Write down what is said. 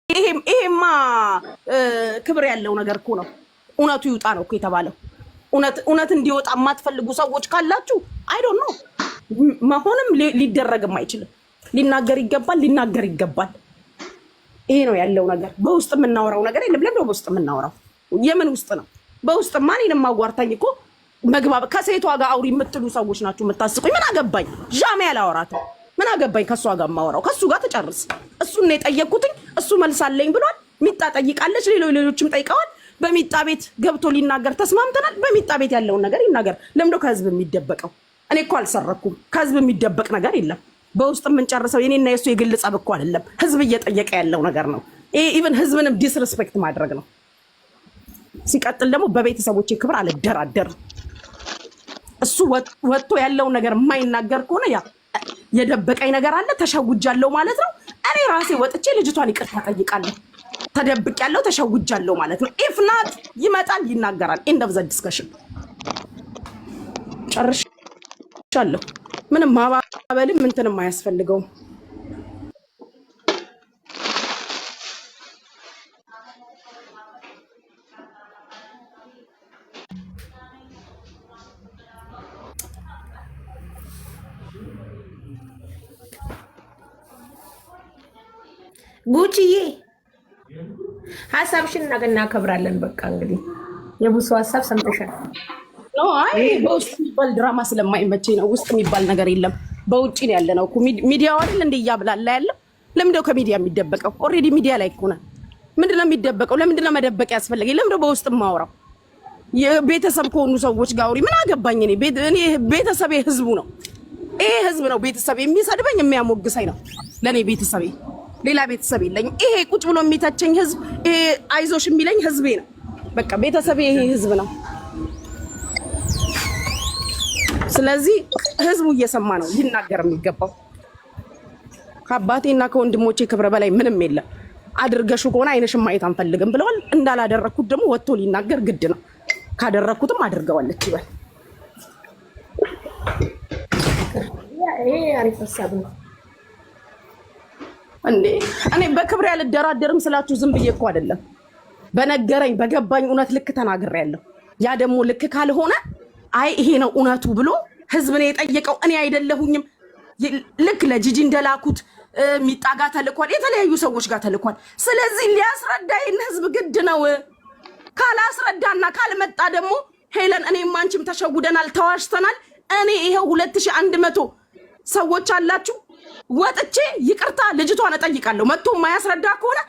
ይሄማ ክብር ያለው ነገር እኮ ነው። እውነቱ ይውጣ ነው እኮ የተባለው። እውነት እንዲወጣ የማትፈልጉ ሰዎች ካላችሁ አይ ዶንት ኖ መሆንም ሊደረግም አይችልም። ሊናገር ይገባል። ይሄ ነው ያለው ነገር። በውስጥ የምናወራው ነገር የለም። ለምን በውስጥ የምናወራው? የምን ውስጥ ነው? በውስጥ ማንንም ማዋርታኝ እኮ መግባብ ከሴቷ ጋር አውሪ የምትሉ ሰዎች ናችሁ የምታስቁኝ። ምን አገባኝ? ጃሜ አላወራትም። ምን አገባኝ ከሷ ጋር ማወራው? ከሱ ጋር ተጨርስ። እሱን ነው የጠየቅኩትኝ። እሱ መልሳለኝ ብሏል። ሚጣ ጠይቃለች፣ ሌሎችም ጠይቀዋል። በሚጣ ቤት ገብቶ ሊናገር ተስማምተናል። በሚጣ ቤት ያለውን ነገር ይናገር። ለምን ነው ከህዝብ የሚደበቀው? እኔ እኮ አልሰረኩም። ከህዝብ የሚደበቅ ነገር የለም። በውስጥ የምንጨርሰው የኔና የሱ የግል ጸብ እኮ አይደለም። ህዝብ እየጠየቀ ያለው ነገር ነው። ይሄ ኢቭን ህዝብንም ዲስሪስፔክት ማድረግ ነው። ሲቀጥል ደግሞ በቤተሰቦቼ ክብር አልደራደርም። እሱ ወጥቶ ያለውን ነገር የማይናገር ከሆነ ያ የደበቀኝ ነገር አለ፣ ተሸውጃለሁ ማለት ነው። እኔ ራሴ ወጥቼ ልጅቷን ይቅርታ ጠይቃለሁ። ተደብቅ ያለው ተሸውጃለሁ ማለት ነው። ኢፍ ናት ይመጣል፣ ይናገራል። ኤንድ ኦፍ ዘ ዲስከሽን ጨርሻለሁ። ምንም ማባበልም እንትንም አያስፈልገውም። ጉቺዬ ሀሳብሽን እናከብራለን። በቃ እንግዲህ የቡሱ ሀሳብ ሰምተሻል። አይ በውስጥ የሚባል ድራማ ስለማይመቸኝ ነው። ውስጥ የሚባል ነገር የለም። በውጭ ነው ያለ ነው እኮ ሚዲያው አይደል እንደ እያብላላ ያለው። ለምንድነው ከሚዲያ የሚደበቀው? ኦልሬዲ ሚዲያ ላይ እኮ ነን። ምንድነው የሚደበቀው? ለምንድነው መደበቅ ያስፈልገኝ? ለምንድነው በውስጥ ማውራው? የቤተሰብ ከሆኑ ሰዎች ጋር አውሪ። ምን አገባኝ? እኔ ቤተሰቤ ህዝቡ ነው። ይሄ ህዝብ ነው ቤተሰብ የሚሰድበኝ የሚያሞግሰኝ ነው ለኔ ቤተሰቤ። ሌላ ቤተሰብ የለኝ። ይሄ ቁጭ ብሎ የሚተቸኝ ህዝብ፣ ይሄ አይዞሽ የሚለኝ ህዝቤ ነው። በቃ ቤተሰቤ ይሄ ህዝብ ነው። ስለዚህ ህዝቡ እየሰማ ነው ሊናገር የሚገባው። ከአባቴና ከወንድሞቼ ክብረ በላይ ምንም የለም። አድርገሹ ከሆነ አይነሽን ማየት አንፈልግም ብለዋል። እንዳላደረኩት ደግሞ ወጥቶ ሊናገር ግድ ነው። ካደረኩትም አድርገዋለች ይበል። ይሄ አሪፍ ሀሳብ ነው እንዴ። እኔ በክብር ያልደራደርም ስላችሁ ዝም ብዬ እኮ አይደለም። በነገረኝ በገባኝ እውነት ልክ ተናግሬያለሁ። ያ ደግሞ ልክ ካልሆነ አይ ይሄ ነው እውነቱ ብሎ ህዝብ ነው የጠየቀው፣ እኔ አይደለሁኝም። ልክ ለጂጂ እንደላኩት ሚጣጋ ተልኳል፣ የተለያዩ ሰዎች ጋር ተልኳል። ስለዚህ ሊያስረዳ ይሄን ህዝብ ግድ ነው። ካላስረዳና ካልመጣ ደግሞ ሄለን እኔም አንቺም ተሸውደናል፣ ተዋሽተናል። እኔ ይሄው 2100 ሰዎች አላችሁ። ወጥቼ ይቅርታ ልጅቷን እጠይቃለሁ። መጥቶ የማያስረዳ ከሆነ